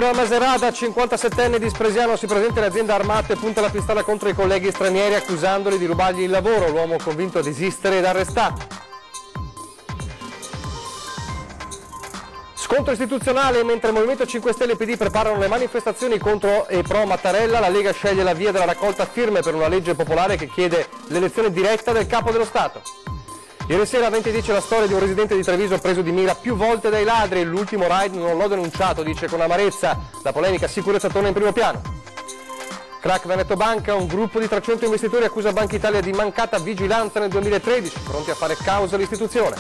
Una Maserata, 57enne di Spresiano, si presenta in azienda armata e punta la pistola contro i colleghi stranieri accusandoli di rubargli il lavoro. L'uomo convinto a desistere ed arrestato. Scontro istituzionale mentre il Movimento 5 Stelle e PD preparano le manifestazioni contro e pro Mattarella. La Lega sceglie la via della raccolta firme per una legge popolare che chiede l'elezione diretta del Capo dello Stato. Ieri sera a 20:10 la storia di un residente di Treviso preso di mira più volte dai ladri. L'ultimo raid non l'ho denunciato, dice con amarezza. La polemica sicurezza torna in primo piano. Crack Veneto Banca, un gruppo di 300 investitori accusa Banca Italia di mancata vigilanza nel 2013, pronti a fare causa all'istituzione.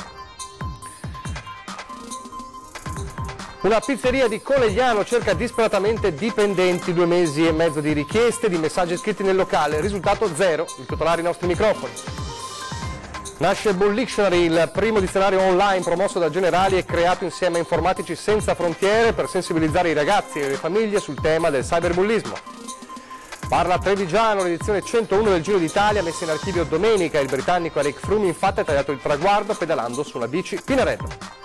Una pizzeria di Conegliano cerca disperatamente dipendenti, 2 mesi e mezzo di richieste, di messaggi scritti nel locale, risultato zero, il titolare ai nostri microfoni. Nasce Bullictionary, il primo dizionario online promosso da Generali e creato insieme a Informatici Senza Frontiere per sensibilizzare i ragazzi e le famiglie sul tema del cyberbullismo. Parla Trevigiano, l'edizione 101 del Giro d'Italia, messa in archivio domenica. Il britannico Eric Froome infatti ha tagliato il traguardo pedalando su una bici Pinarello.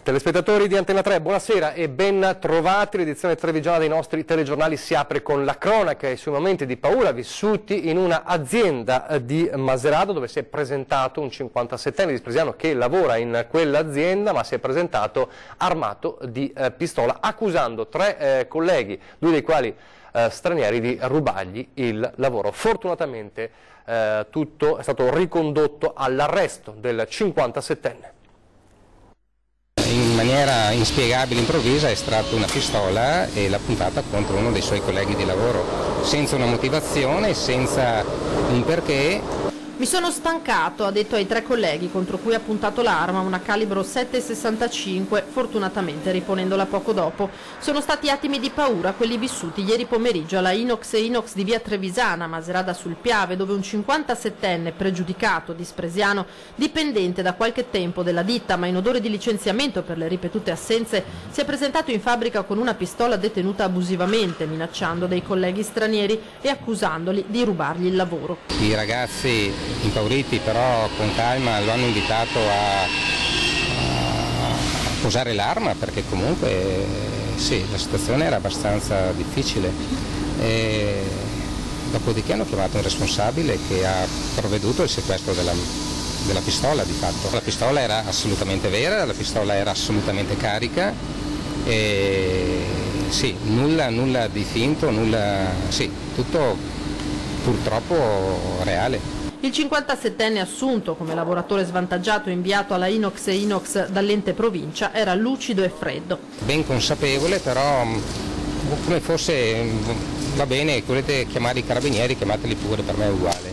Telespettatori di Antena 3, buonasera e ben trovati. L'edizione trevigiana dei nostri telegiornali si apre con la cronaca e sui momenti di paura vissuti in una azienda di Maserata dove si è presentato un 57enne di Spresiano che lavora in quell'azienda, ma si è presentato armato di pistola accusando 3 colleghi, 2 dei quali stranieri, di rubargli il lavoro. Fortunatamente tutto è stato ricondotto all'arresto del 57enne. In maniera inspiegabile, improvvisa, ha estratto una pistola e l'ha puntata contro uno dei suoi colleghi di lavoro, senza una motivazione, senza un perché. Mi sono stancato, ha detto ai 3 colleghi contro cui ha puntato l'arma, una calibro 7,65, fortunatamente riponendola poco dopo. Sono stati attimi di paura quelli vissuti ieri pomeriggio alla Inox e Inox di via Trevisana, Maserata sul Piave, dove un 57enne pregiudicato di Spresiano, dipendente da qualche tempo della ditta ma in odore di licenziamento per le ripetute assenze, si è presentato in fabbrica con una pistola detenuta abusivamente, minacciando dei colleghi stranieri e accusandoli di rubargli il lavoro. I ragazzi impauriti però con calma lo hanno invitato a posare l'arma perché comunque sì, la situazione era abbastanza difficile. Dopodiché hanno chiamato un responsabile che ha provveduto al sequestro della pistola di fatto. La pistola era assolutamente vera, la pistola era assolutamente carica e sì, nulla di finto, sì, tutto purtroppo reale. Il 57enne assunto come lavoratore svantaggiato inviato alla Inox e Inox dall'ente provincia era lucido e freddo. Ben consapevole, però come fosse, va bene, volete chiamare i carabinieri, chiamateli pure, per me è uguale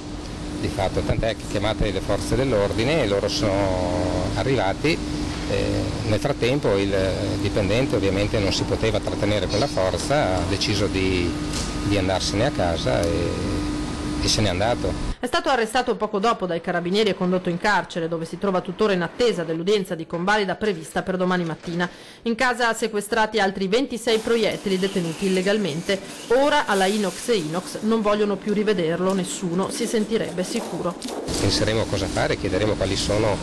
di fatto, tant'è che chiamate le forze dell'ordine e loro sono arrivati. Nel frattempo il dipendente ovviamente non si poteva trattenere con la forza, ha deciso di andarsene a casa e se n'è andato. È stato arrestato poco dopo dai carabinieri e condotto in carcere, dove si trova tuttora in attesa dell'udienza di convalida prevista per domani mattina. In casa ha sequestrati altri 26 proiettili detenuti illegalmente. Ora alla Inox e Inox non vogliono più rivederlo, nessuno si sentirebbe sicuro. Penseremo a cosa fare, chiederemo quali sono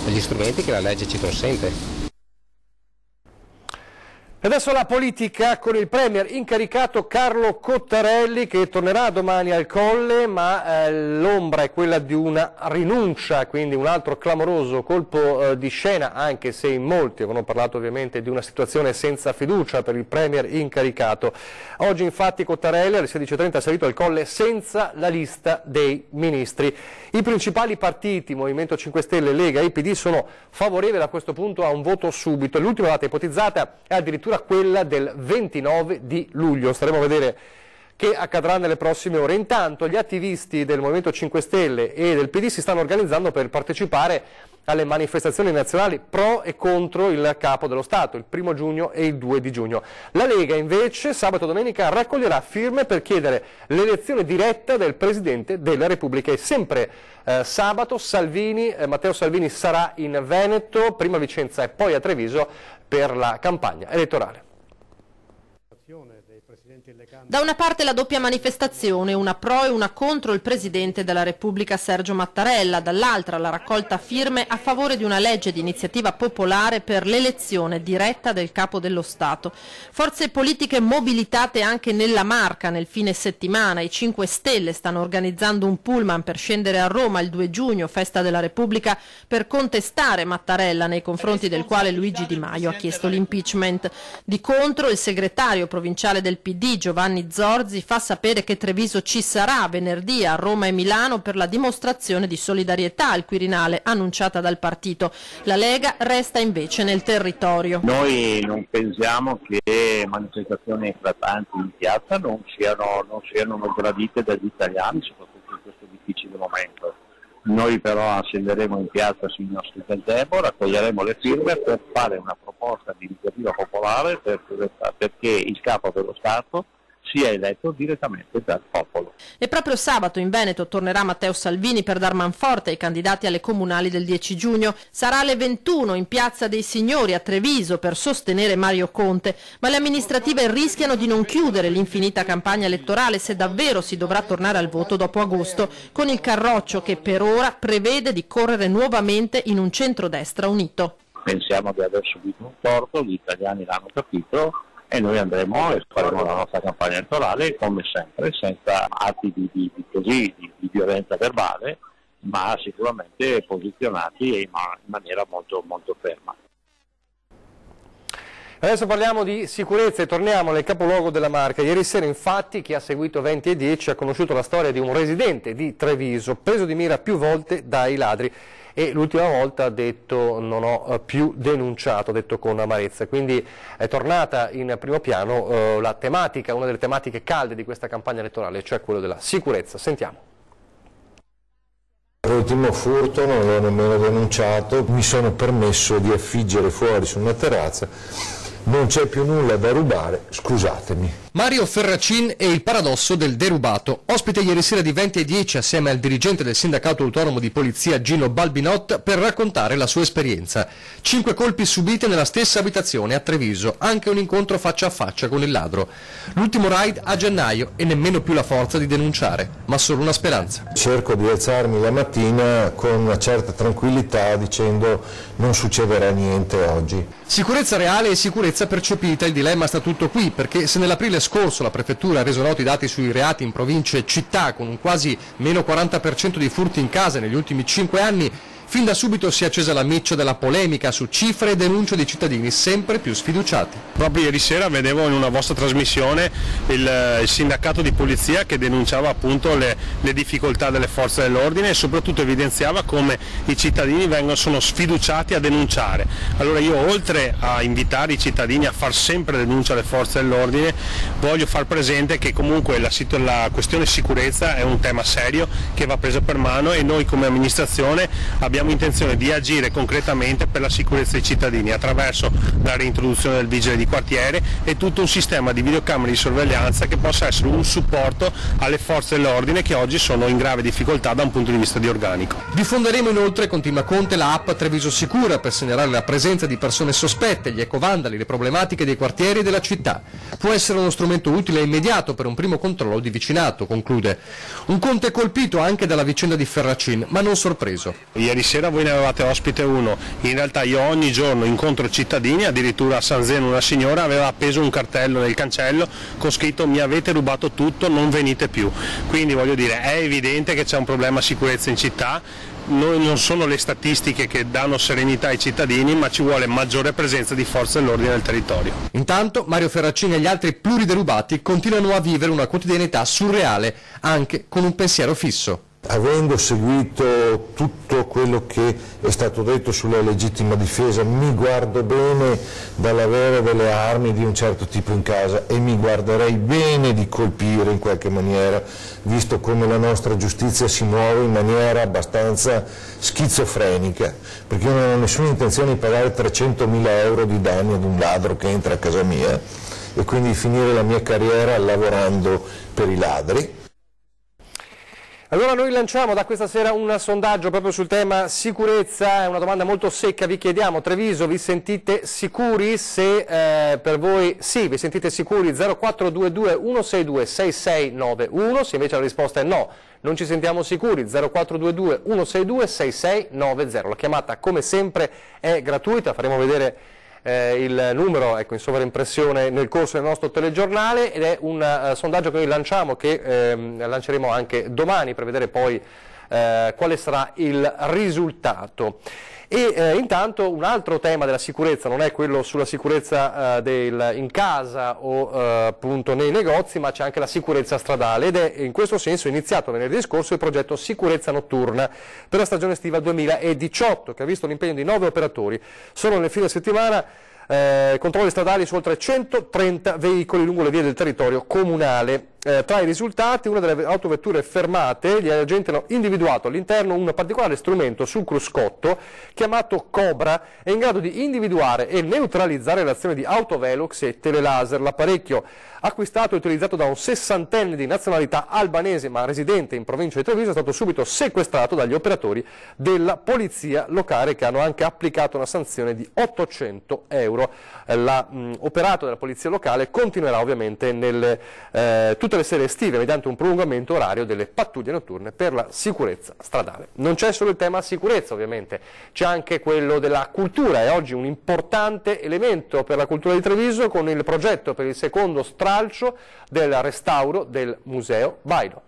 gli strumenti che la legge ci consente. Adesso la politica con il premier incaricato Carlo Cottarelli che tornerà domani al Colle, ma l'ombra è quella di una rinuncia, quindi un altro clamoroso colpo di scena, anche se in molti avevano parlato ovviamente di una situazione senza fiducia per il premier incaricato. Oggi infatti Cottarelli alle 16:30 è salito al Colle senza la lista dei ministri. I principali partiti, Movimento 5 Stelle, Lega e PD, sono favorevoli a questo punto a un voto subito. L'ultima data ipotizzata è addirittura quella del 29 di luglio. Staremo a vedere che accadrà nelle prossime ore. Intanto gli attivisti del Movimento 5 Stelle e del PD si stanno organizzando per partecipare alle manifestazioni nazionali pro e contro il Capo dello Stato, il 1° giugno e il 2 di giugno. La Lega invece sabato e domenica raccoglierà firme per chiedere l'elezione diretta del Presidente della Repubblica. E sempre sabato Matteo Salvini sarà in Veneto, prima a Vicenza e poi a Treviso per la campagna elettorale. Da una parte la doppia manifestazione, una pro e una contro il Presidente della Repubblica Sergio Mattarella, dall'altra la raccolta firme a favore di una legge di iniziativa popolare per l'elezione diretta del Capo dello Stato. Forze politiche mobilitate anche nella Marca nel fine settimana. I 5 Stelle stanno organizzando un pullman per scendere a Roma il 2 giugno, festa della Repubblica, per contestare Mattarella, nei confronti del quale Luigi Di Maio ha chiesto l'impeachment. Di contro il segretario provinciale del PD Giovanni Zorzi fa sapere che Treviso ci sarà venerdì a Roma e Milano per la dimostrazione di solidarietà al Quirinale annunciata dal partito. La Lega resta invece nel territorio. Noi non pensiamo che manifestazioni eclatanti in piazza non siano gradite dagli italiani, soprattutto in questo difficile momento. Noi però scenderemo in piazza sui nostri tempo, raccoglieremo le firme per fare una proposta di iniziativa popolare perché il Capo dello Stato sia eletto direttamente dal popolo. E proprio sabato in Veneto tornerà Matteo Salvini per dar manforte ai candidati alle comunali del 10 giugno. Sarà alle 21 in Piazza dei Signori a Treviso per sostenere Mario Conte, ma le amministrative rischiano di non chiudere l'infinita campagna elettorale se davvero si dovrà tornare al voto dopo agosto, con il Carroccio che per ora prevede di correre nuovamente in un centrodestra unito. Pensiamo di aver subito un torto, gli italiani l'hanno capito, e noi andremo e faremo la nostra campagna elettorale come sempre, senza atti di violenza verbale, ma sicuramente posizionati in maniera molto, molto ferma. Adesso parliamo di sicurezza e torniamo nel capoluogo della Marca. Ieri sera infatti chi ha seguito 20 e 10 ha conosciuto la storia di un residente di Treviso, preso di mira più volte dai ladri. E l'ultima volta ha detto non ho più denunciato, ha detto con amarezza. Quindi è tornata in primo piano la tematica, una delle tematiche calde di questa campagna elettorale, cioè quello della sicurezza. Sentiamo. L'ultimo furto non l'ho nemmeno denunciato, mi sono permesso di affiggere fuori su una terrazza. Non c'è più nulla da rubare, scusatemi. Mario Ferracin è il paradosso del derubato. Ospite ieri sera di 20 e 10 assieme al dirigente del sindacato autonomo di polizia Gino Balbinot per raccontare la sua esperienza. 5 colpi subiti nella stessa abitazione a Treviso, anche un incontro faccia a faccia con il ladro. L'ultimo raid a gennaio e nemmeno più la forza di denunciare, ma solo una speranza. Cerco di alzarmi la mattina con una certa tranquillità dicendo non succederà niente oggi. Sicurezza reale e sicurezza percepita, il dilemma sta tutto qui, perché se nell'aprile scorso la Prefettura ha reso noti i dati sui reati in province e città con un quasi meno 40% di furti in casa negli ultimi 5 anni, fin da subito si è accesa la miccia della polemica su cifre e denunce di cittadini sempre più sfiduciati. Proprio ieri sera vedevo in una vostra trasmissione il sindacato di polizia che denunciava appunto le difficoltà delle forze dell'ordine e soprattutto evidenziava come i cittadini sono sfiduciati a denunciare. Allora io, oltre a invitare i cittadini a far sempre denuncia alle forze dell'ordine, voglio far presente che comunque la questione sicurezza è un tema serio che va preso per mano e noi come amministrazione abbiamo intenzione di agire concretamente per la sicurezza dei cittadini attraverso la reintroduzione del vigile di quartiere e tutto un sistema di videocamere di sorveglianza che possa essere un supporto alle forze dell'ordine che oggi sono in grave difficoltà da un punto di vista di organico. Diffonderemo inoltre, continua Conte, la app Treviso Sicura per segnalare la presenza di persone sospette, gli ecovandali, le problematiche dei quartieri e della città. Può essere uno strumento utile e immediato per un primo controllo di vicinato, conclude. Un Conte colpito anche dalla vicenda di Ferracin, ma non sorpreso. Ieri sera voi ne avevate ospite uno, in realtà io ogni giorno incontro cittadini, addirittura a San Zeno una signora aveva appeso un cartello nel cancello con scritto mi avete rubato tutto, non venite più. Quindi voglio dire, è evidente che c'è un problema sicurezza in città. Non sono le statistiche che danno serenità ai cittadini, ma ci vuole maggiore presenza di forze dell'ordine nel territorio. Intanto Mario Ferracin e gli altri pluriderubati continuano a vivere una quotidianità surreale, anche con un pensiero fisso. Avendo seguito tutto quello che è stato detto sulla legittima difesa, mi guardo bene dall'avere delle armi di un certo tipo in casa e mi guarderei bene di colpire in qualche maniera, visto come la nostra giustizia si muove in maniera abbastanza schizofrenica, perché io non ho nessuna intenzione di pagare 300.000 euro di danni ad un ladro che entra a casa mia e quindi finire la mia carriera lavorando per i ladri. Allora noi lanciamo da questa sera un sondaggio proprio sul tema sicurezza, è una domanda molto secca, vi chiediamo: Treviso, vi sentite sicuri? Se per voi sì, vi sentite sicuri, 0422 162 6691, se invece la risposta è no, non ci sentiamo sicuri, 0422 162 6690. La chiamata come sempre è gratuita, faremo vedere il numero, ecco, in sovraimpressione nel corso del nostro telegiornale, ed è un sondaggio che noi lanciamo, che lanceremo anche domani per vedere poi quale sarà il risultato. E intanto un altro tema della sicurezza, non è quello sulla sicurezza in casa o appunto nei negozi, ma c'è anche la sicurezza stradale, ed è in questo senso iniziato venerdì scorso il progetto Sicurezza Notturna per la stagione estiva 2018, che ha visto l'impegno di 9 operatori solo nel fine settimana. Controlli stradali su oltre 130 veicoli lungo le vie del territorio comunale. Tra i risultati, una delle autovetture fermate, gli agenti hanno individuato all'interno un particolare strumento sul cruscotto chiamato Cobra, è in grado di individuare e neutralizzare l'azione di autovelox e telelaser. L'apparecchio, acquistato e utilizzato da un 60enne di nazionalità albanese ma residente in provincia di Treviso, è stato subito sequestrato dagli operatori della polizia locale, che hanno anche applicato una sanzione di 800 euro. L'operato della polizia locale continuerà ovviamente tutte le sere estive mediante un prolungamento orario delle pattuglie notturne per la sicurezza stradale. Non c'è solo il tema sicurezza, ovviamente, c'è anche quello della cultura, e oggi un importante elemento per la cultura di Treviso con il progetto per il secondo stralcio del restauro del Museo Bailo.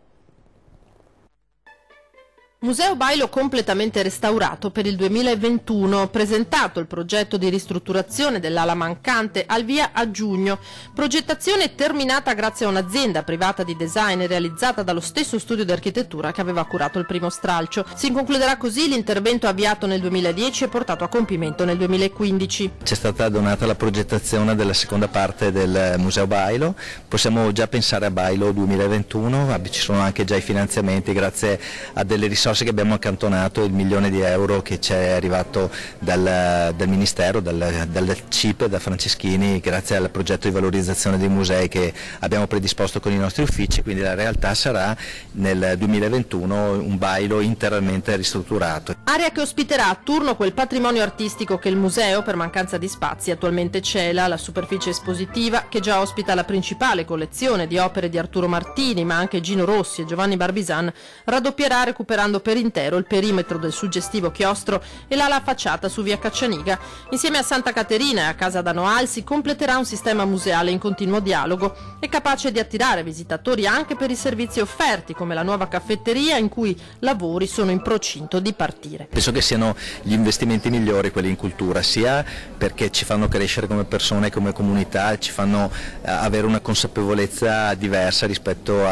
Museo Bailo completamente restaurato per il 2021, presentato il progetto di ristrutturazione dell'ala mancante al via a giugno, progettazione terminata grazie a un'azienda privata di design realizzata dallo stesso studio di architettura che aveva curato il primo stralcio. Si concluderà così l'intervento avviato nel 2010 e portato a compimento nel 2015. C'è stata donata la progettazione della seconda parte del Museo Bailo, possiamo già pensare a Bailo 2021, ci sono anche già i finanziamenti grazie a delle risorse che abbiamo accantonato, il €1.000.000 che ci è arrivato dal Ministero, dal CIP, da Franceschini, grazie al progetto di valorizzazione dei musei che abbiamo predisposto con i nostri uffici, quindi la realtà sarà nel 2021 un Bailo interamente ristrutturato. Area che ospiterà a turno quel patrimonio artistico che il museo, per mancanza di spazi, attualmente cela, la superficie espositiva che già ospita la principale collezione di opere di Arturo Martini, ma anche Gino Rossi e Giovanni Barbisan, raddoppierà recuperando per intero il perimetro del suggestivo chiostro e l'ala affacciata su via Caccianiga. Insieme a Santa Caterina e a Casa da Noal si completerà un sistema museale in continuo dialogo e capace di attirare visitatori anche per i servizi offerti, come la nuova caffetteria, in cui lavori sono in procinto di partire. Penso che siano gli investimenti migliori quelli in cultura, sia perché ci fanno crescere come persone, come comunità, ci fanno avere una consapevolezza diversa rispetto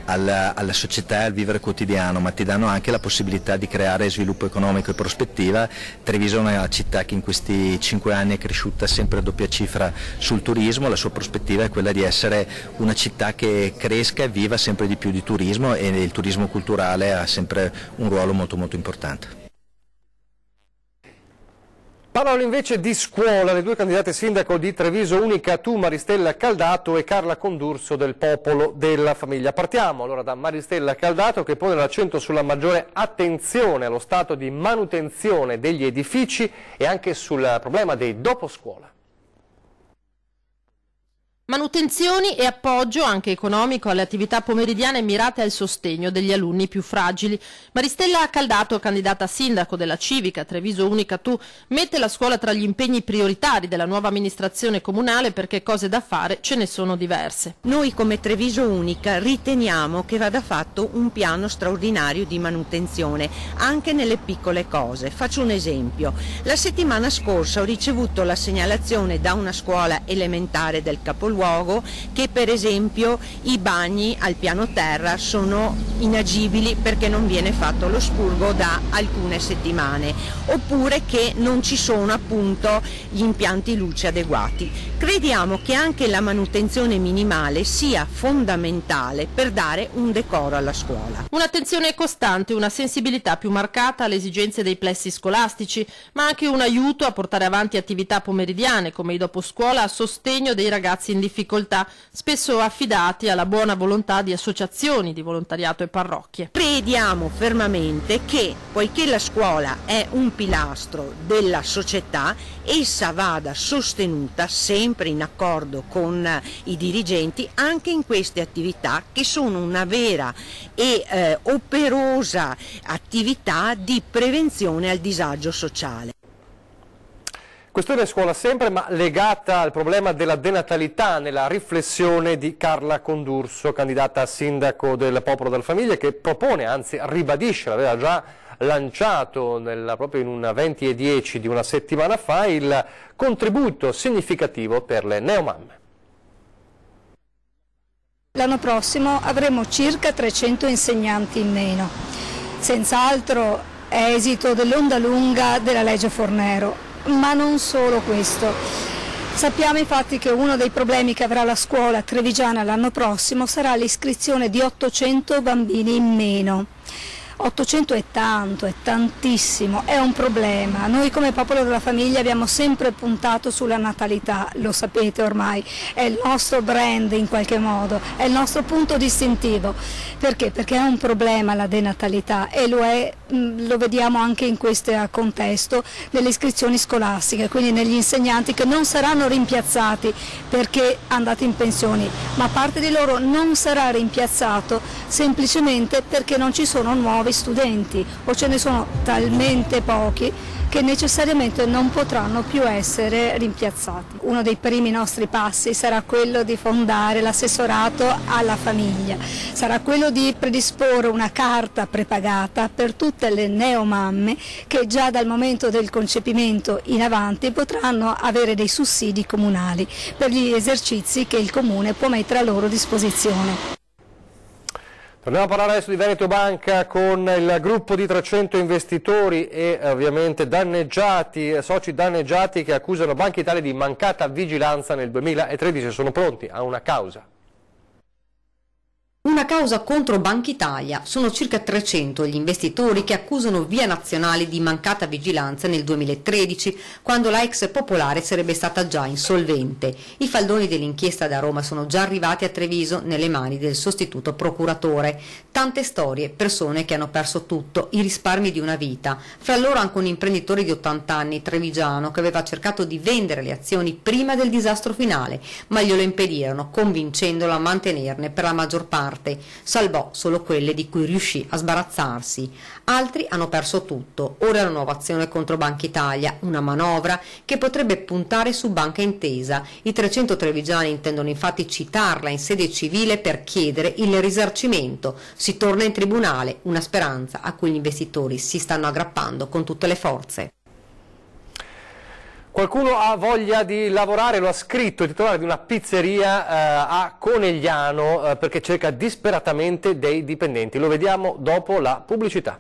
alla società e al vivere quotidiano, ma ti danno anche la possibilità di creare sviluppo economico e prospettiva. Treviso è una città che in questi 5 anni è cresciuta sempre a doppia cifra sul turismo, la sua prospettiva è quella di essere una città che cresca e viva sempre di più di turismo, e il turismo culturale ha sempre un ruolo molto molto importante. Parlano invece di scuola le due candidate sindaco di Treviso Unica, tu Maristella Caldato e Carla Condurso del Popolo della Famiglia. Partiamo allora da Maristella Caldato, che pone l'accento sulla maggiore attenzione allo stato di manutenzione degli edifici e anche sul problema dei doposcuola. Manutenzioni e appoggio anche economico alle attività pomeridiane mirate al sostegno degli alunni più fragili. Maristella Caldato, candidata a sindaco della civica Treviso Unica Tu, mette la scuola tra gli impegni prioritari della nuova amministrazione comunale, perché cose da fare ce ne sono diverse. Noi come Treviso Unica riteniamo che vada fatto un piano straordinario di manutenzione anche nelle piccole cose. Faccio un esempio: la settimana scorsa ho ricevuto la segnalazione da una scuola elementare del capoluogo che per esempio i bagni al piano terra sono inagibili perché non viene fatto lo spurgo da alcune settimane, oppure che non ci sono appunto gli impianti luce adeguati. Crediamo che anche la manutenzione minimale sia fondamentale per dare un decoro alla scuola. Un'attenzione costante, una sensibilità più marcata alle esigenze dei plessi scolastici, ma anche un aiuto a portare avanti attività pomeridiane come i doposcuola a sostegno dei ragazzi in difficoltà difficoltà, spesso affidati alla buona volontà di associazioni di volontariato e parrocchie. Crediamo fermamente che, poiché la scuola è un pilastro della società, essa vada sostenuta sempre in accordo con i dirigenti anche in queste attività che sono una vera e operosa attività di prevenzione al disagio sociale. Questione scuola sempre, ma legata al problema della denatalità, nella riflessione di Carla Condurso, candidata a sindaco del Popolo della Famiglia, che propone, anzi ribadisce, l'aveva già lanciato proprio in un 20 e 10 di una settimana fa, il contributo significativo per le neomamme. L'anno prossimo avremo circa 300 insegnanti in meno, senz'altro è esito dell'onda lunga della legge Fornero. Ma non solo questo. Sappiamo infatti che uno dei problemi che avrà la scuola trevigiana l'anno prossimo sarà l'iscrizione di 800 bambini in meno. 800 è tanto, è tantissimo, è un problema. Noi come Popolo della Famiglia abbiamo sempre puntato sulla natalità, lo sapete ormai, è il nostro brand in qualche modo, è il nostro punto distintivo. Perché? Perché è un problema la denatalità e lo vediamo anche in questo contesto delle iscrizioni scolastiche, quindi negli insegnanti che non saranno rimpiazzati perché andati in pensione, ma parte di loro non sarà rimpiazzato semplicemente perché non ci sono nuovi studenti o ce ne sono talmente pochi che necessariamente non potranno più essere rimpiazzati. Uno dei primi nostri passi sarà quello di fondare l'assessorato alla famiglia, sarà quello di predisporre una carta prepagata per tutte le neomamme che già dal momento del concepimento in avanti potranno avere dei sussidi comunali per gli esercizi che il Comune può mettere a loro disposizione. Torniamo a parlare adesso di Veneto Banca con il gruppo di 300 investitori e ovviamente soci danneggiati che accusano Banca Italia di mancata vigilanza nel 2013. Sono pronti a una causa. Una causa contro Banca Italia. Sono circa 300 gli investitori che accusano Via Nazionale di mancata vigilanza nel 2013, quando la ex Popolare sarebbe stata già insolvente. I faldoni dell'inchiesta da Roma sono già arrivati a Treviso nelle mani del sostituto procuratore. Tante storie, persone che hanno perso tutto, i risparmi di una vita. Fra loro anche un imprenditore di 80 anni, trevigiano, che aveva cercato di vendere le azioni prima del disastro finale, ma glielo impedirono, convincendolo a mantenerne per la maggior parte. Salvò solo quelle di cui riuscì a sbarazzarsi. Altri hanno perso tutto. Ora la nuova azione contro Banca Italia, una manovra che potrebbe puntare su Banca Intesa. I 300 trevigiani intendono infatti citarla in sede civile per chiedere il risarcimento. Si torna in tribunale, una speranza a cui gli investitori si stanno aggrappando con tutte le forze. Qualcuno ha voglia di lavorare, lo ha scritto il titolare di una pizzeria a Conegliano perché cerca disperatamente dei dipendenti. Lo vediamo dopo la pubblicità.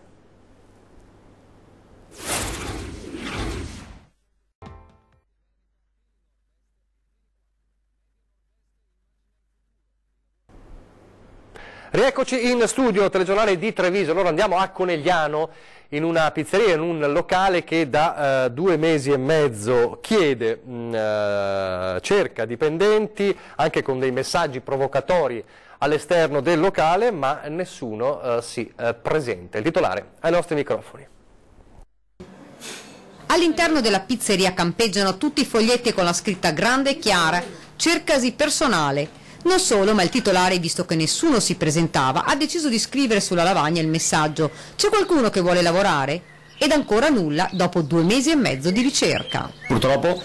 Rieccoci in studio, telegiornale di Treviso. Allora andiamo a Conegliano in una pizzeria, in un locale che da 2 mesi e mezzo chiede, cerca dipendenti, anche con dei messaggi provocatori all'esterno del locale, ma nessuno si presenta. Il titolare ai nostri microfoni. All'interno della pizzeria campeggiano tutti i foglietti con la scritta grande e chiara: cercasi personale. Non solo, ma il titolare, visto che nessuno si presentava, ha deciso di scrivere sulla lavagna il messaggio: c'è qualcuno che vuole lavorare? Ed ancora nulla dopo 2 mesi e mezzo di ricerca. Purtroppo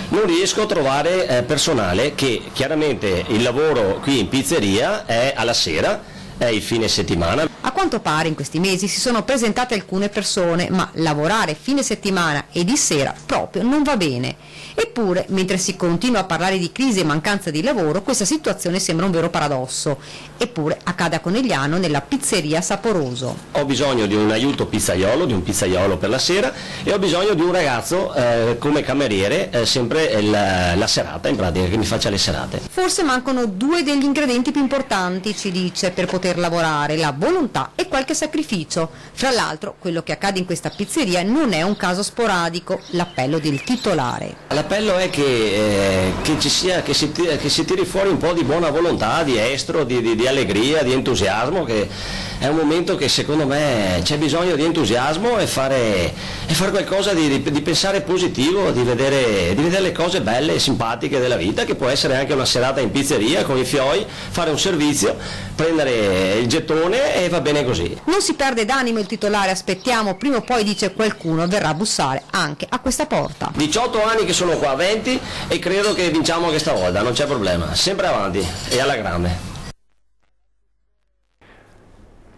non riesco a trovare personale, che chiaramente il lavoro qui in pizzeria è alla sera, è il fine settimana. A quanto pare in questi mesi si sono presentate alcune persone, ma lavorare fine settimana e di sera proprio non va bene. Eppure, mentre si continua a parlare di crisi e mancanza di lavoro, questa situazione sembra un vero paradosso. Eppure accade a Conegliano, nella pizzeria Saporoso. Ho bisogno di un aiuto pizzaiolo, di un pizzaiolo per la sera, e ho bisogno di un ragazzo come cameriere, sempre la serata, in pratica, che mi faccia le serate. Forse mancano 2 degli ingredienti più importanti, ci dice, per poter lavorare: la volontà volontà e qualche sacrificio. Fra l'altro, quello che accade in questa pizzeria non è un caso sporadico, l'appello del titolare. L'appello è che si tiri fuori un po' di buona volontà, di estro, di allegria, di entusiasmo, che è un momento che secondo me c'è bisogno di entusiasmo e fare qualcosa di pensare positivo, di vedere le cose belle e simpatiche della vita, che può essere anche una serata in pizzeria con i fioi, fare un servizio, prendere il gettone e va bene così. Non si perde d'animo il titolare, aspettiamo, prima o poi, dice qualcuno, verrà a bussare anche a questa porta. 18 anni che sono qua, 20, e credo che vinciamo anche stavolta, non c'è problema, sempre avanti e alla grande.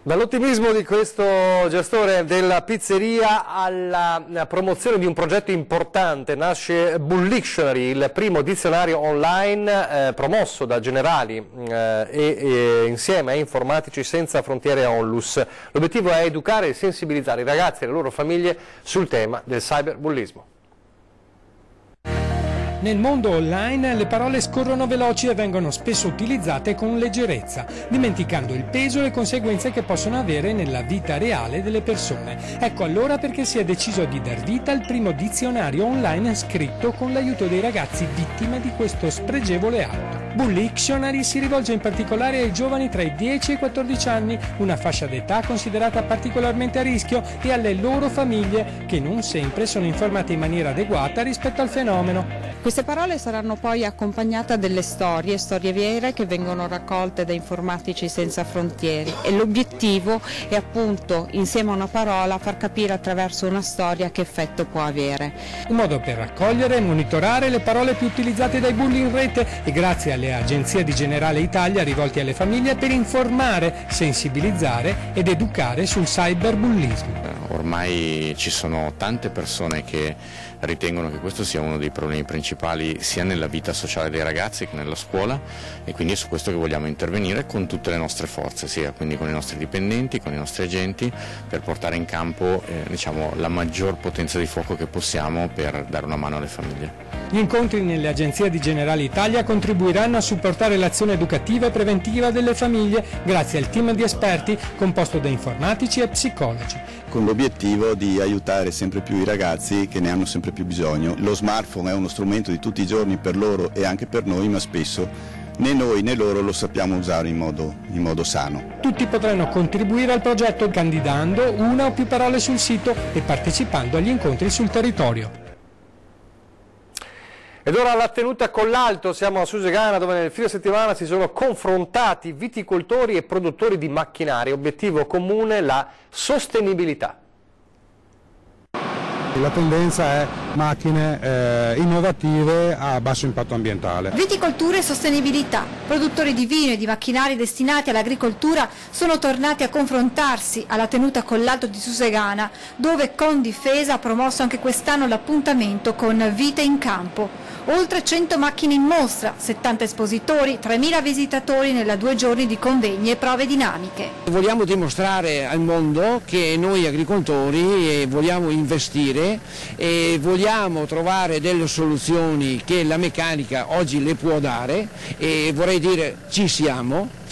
Dall'ottimismo di questo gestore della pizzeria alla promozione di un progetto importante nasce Bullictionary, il primo dizionario online promosso da Generali e insieme a Informatici Senza Frontiere Onlus. L'obiettivo è educare e sensibilizzare i ragazzi e le loro famiglie sul tema del cyberbullismo. Nel mondo online le parole scorrono veloci e vengono spesso utilizzate con leggerezza, dimenticando il peso e le conseguenze che possono avere nella vita reale delle persone. Ecco allora perché si è deciso di dar vita al primo dizionario online scritto con l'aiuto dei ragazzi vittime di questo spregevole atto. Bullictionary si rivolge in particolare ai giovani tra i 10 e i 14 anni, una fascia d'età considerata particolarmente a rischio, e alle loro famiglie, che non sempre sono informate in maniera adeguata rispetto al fenomeno. Queste parole saranno poi accompagnate delle storie vere che vengono raccolte da Informatici Senza Frontiere, e l'obiettivo è appunto, insieme a una parola, far capire attraverso una storia che effetto può avere. Un modo per raccogliere e monitorare le parole più utilizzate dai bulli in rete, e grazie alle agenzie di Generale Italia rivolte alle famiglie per informare, sensibilizzare ed educare sul cyberbullismo. Ormai ci sono tante persone che ritengono che questo sia uno dei problemi principali sia nella vita sociale dei ragazzi che nella scuola, e quindi è su questo che vogliamo intervenire con tutte le nostre forze, sia quindi con i nostri dipendenti, con i nostri agenti, per portare in campo la maggior potenza di fuoco che possiamo per dare una mano alle famiglie. Gli incontri nelle agenzie di Generale Italia contribuiranno a supportare l'azione educativa e preventiva delle famiglie grazie al team di esperti composto da informatici e psicologi. Con l'obiettivo di aiutare sempre più i ragazzi che ne hanno sempre più bisogno. Lo smartphone è uno strumento di tutti i giorni per loro e anche per noi, ma spesso né noi né loro lo sappiamo usare in modo sano. Tutti potranno contribuire al progetto candidando una o più parole sul sito e partecipando agli incontri sul territorio. Ed ora la tenuta con l'Alto, siamo a Susegana, dove nel fine settimana si sono confrontati viticoltori e produttori di macchinari. Obiettivo comune, la sostenibilità. La tendenza è macchine innovative a basso impatto ambientale. Viticoltura e sostenibilità. Produttori di vino e di macchinari destinati all'agricoltura sono tornati a confrontarsi alla tenuta con l'Alto di Susegana, dove Condifesa ha promosso anche quest'anno l'appuntamento con Vite in Campo. Oltre 100 macchine in mostra, 70 espositori, 3.000 visitatori nella 2 giorni di convegni e prove dinamiche. Vogliamo dimostrare al mondo che noi agricoltori vogliamo investire e vogliamo trovare delle soluzioni che la meccanica oggi le può dare, e vorrei dire ci siamo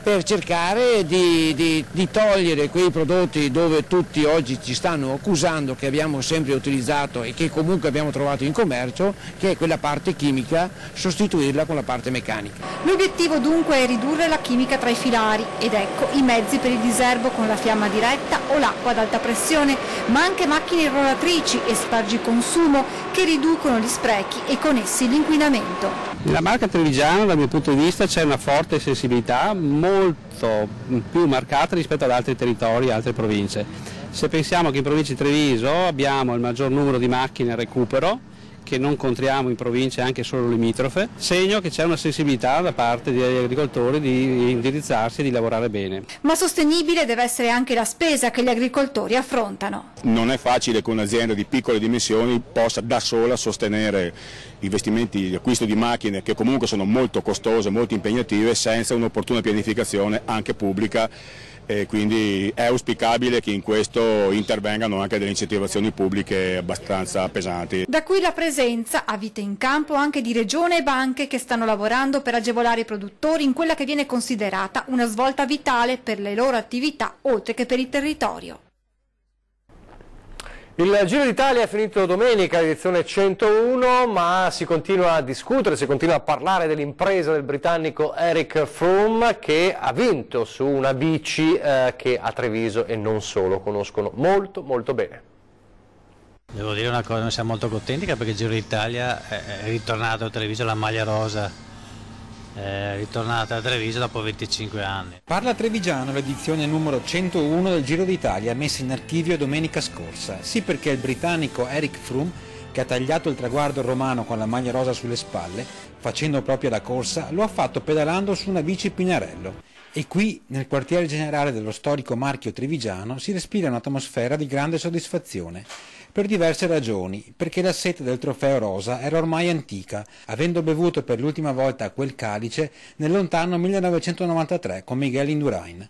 per cercare di togliere quei prodotti dove tutti oggi ci stanno accusando che abbiamo sempre utilizzato e che comunque abbiamo trovato in commercio, che è quella parte chimica, sostituirla con la parte meccanica. L'obiettivo dunque è ridurre la chimica tra i filari, ed ecco i mezzi per il diserbo con la fiamma diretta o l'acqua ad alta pressione, ma anche macchine irroratrici e spargiconsumo che riducono gli sprechi e con essi l'inquinamento. Nella Marca Trevigiana, dal mio punto di vista, c'è una forte sensibilità, molto più marcata rispetto ad altri territori e altre province. Se pensiamo che in provincia di Treviso abbiamo il maggior numero di macchine a recupero, che non contriamo in province anche solo limitrofe, segno che c'è una sensibilità da parte degli agricoltori di indirizzarsi e di lavorare bene. Ma sostenibile deve essere anche la spesa che gli agricoltori affrontano. Non è facile che un'azienda di piccole dimensioni possa da sola sostenere investimenti di acquisto di macchine che comunque sono molto costose, molto impegnative, senza un'opportuna pianificazione anche pubblica e quindi è auspicabile che in questo intervengano anche delle incentivazioni pubbliche abbastanza pesanti. Da qui la presenza a vita in campo anche di regione e banche che stanno lavorando per agevolare i produttori in quella che viene considerata una svolta vitale per le loro attività oltre che per il territorio. Il Giro d'Italia è finito domenica, edizione 101, ma si continua a discutere, si continua a parlare dell'impresa del britannico Eric Froome, che ha vinto su una bici che a Treviso e non solo conoscono molto bene. Devo dire una cosa, noi siamo molto contenti perché il Giro d'Italia è ritornato a Treviso la maglia rosa. È ritornata a Treviso dopo 25 anni. Parla Trevigiano, l'edizione numero 101 del Giro d'Italia, messa in archivio domenica scorsa. Sì, perché il britannico Eric Froome, che ha tagliato il traguardo romano con la maglia rosa sulle spalle, facendo proprio la corsa, lo ha fatto pedalando su una bici Pinarello. E qui, nel quartiere generale dello storico marchio trevigiano, si respira un'atmosfera di grande soddisfazione. Per diverse ragioni, perché la sete del trofeo rosa era ormai antica, avendo bevuto per l'ultima volta quel calice nel lontano 1993 con Miguel Indurain.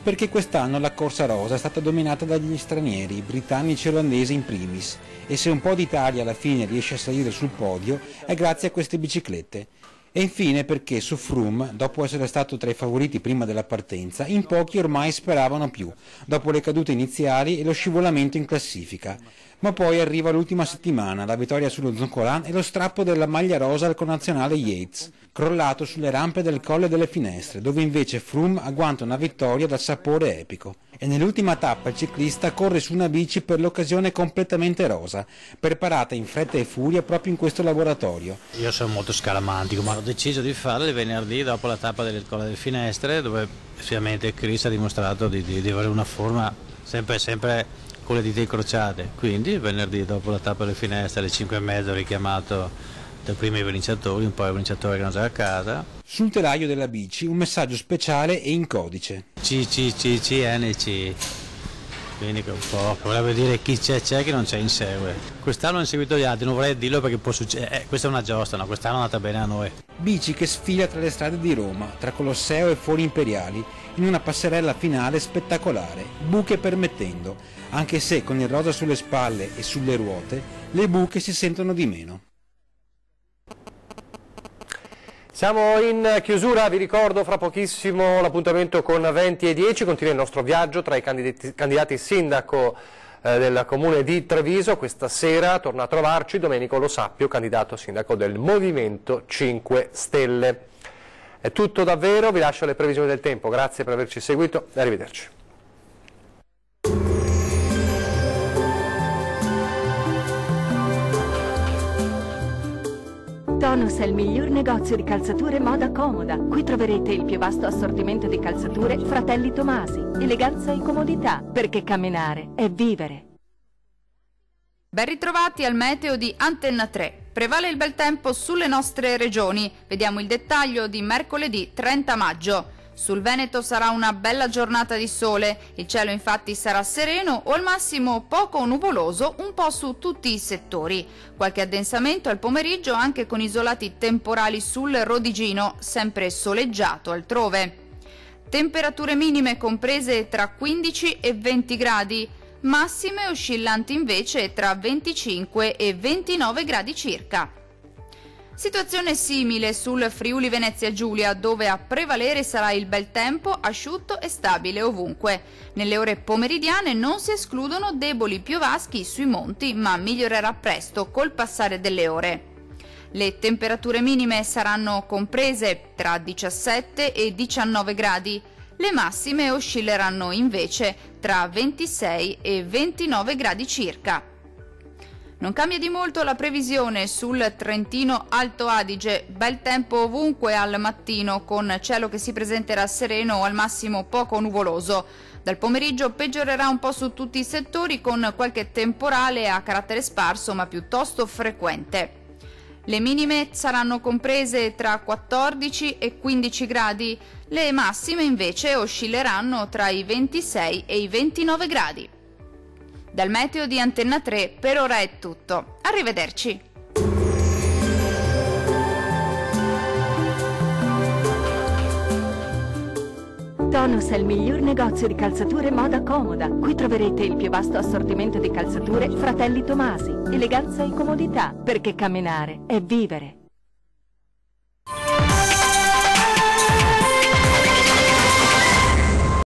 Perché quest'anno la corsa rosa è stata dominata dagli stranieri, britannici e olandesi in primis, e se un po' d'Italia alla fine riesce a salire sul podio è grazie a queste biciclette. E infine perché su Froome, dopo essere stato tra i favoriti prima della partenza, in pochi ormai speravano più, dopo le cadute iniziali e lo scivolamento in classifica. Ma poi arriva l'ultima settimana, la vittoria sullo Zoncolan e lo strappo della maglia rosa al connazionale Yates, crollato sulle rampe del Colle delle Finestre, dove invece Froome agguanta una vittoria dal sapore epico. E nell'ultima tappa il ciclista corre su una bici per l'occasione completamente rosa, preparata in fretta e furia proprio in questo laboratorio. Io sono molto scaramantico, ma ho deciso di farlo il venerdì dopo la tappa del Colle delle Finestre, dove ovviamente Chris ha dimostrato di avere una forma sempre con le dita incrociate, quindi il venerdì dopo la tappa delle Finestre alle 5:30 ho richiamato dai primi vincitori, un po' i vincitori che erano già a casa. Sul telaio della bici un messaggio speciale e in codice. CNC, quindi che un po' vorrebbe dire chi c'è che non c'è insegue. Quest'anno ho inseguito gli altri, non vorrei dirlo perché può succedere, questa è una giostra, no? Quest'anno è andata bene a noi. Bici che sfila tra le strade di Roma, tra Colosseo e Fori Imperiali, in una passerella finale spettacolare, buche permettendo, anche se con il rosa sulle spalle e sulle ruote, le buche si sentono di meno. Siamo in chiusura, vi ricordo fra pochissimo l'appuntamento con 20 e 10, continua il nostro viaggio tra i candidati sindaco del comune di Treviso. Questa sera torna a trovarci Domenico Lo Sappio, candidato sindaco del Movimento 5 Stelle. È tutto davvero, vi lascio le previsioni del tempo, grazie per averci seguito e arrivederci. Tonus è il miglior negozio di calzature moda comoda. Qui troverete il più vasto assortimento di calzature Fratelli Tomasi. Eleganza e comodità, perché camminare è vivere. Ben ritrovati al meteo di Antenna 3. Prevale il bel tempo sulle nostre regioni. Vediamo il dettaglio di mercoledì 30 maggio. Sul Veneto sarà una bella giornata di sole, il cielo infatti sarà sereno o al massimo poco nuvoloso un po' su tutti i settori. Qualche addensamento al pomeriggio anche con isolati temporali sul Rodigino, sempre soleggiato altrove. Temperature minime comprese tra 15 e 20 gradi, massime oscillanti invece tra 25 e 29 gradi circa. Situazione simile sul Friuli Venezia Giulia, dove a prevalere sarà il bel tempo asciutto e stabile ovunque. Nelle ore pomeridiane non si escludono deboli piovaschi sui monti, ma migliorerà presto col passare delle ore. Le temperature minime saranno comprese tra 17 e 19 gradi. Le massime oscilleranno invece tra 26 e 29 gradi circa. Non cambia di molto la previsione sul Trentino Alto Adige, bel tempo ovunque al mattino con cielo che si presenterà sereno o al massimo poco nuvoloso. Dal pomeriggio peggiorerà un po' su tutti i settori con qualche temporale a carattere sparso ma piuttosto frequente. Le minime saranno comprese tra 14 e 15 gradi, le massime invece oscilleranno tra i 26 e i 29 gradi. Dal meteo di Antenna 3 per ora è tutto. Arrivederci. Bonus è il miglior negozio di calzature moda comoda. Qui troverete il più vasto assortimento di calzature Fratelli Tomasi. Eleganza e comodità, perché camminare è vivere.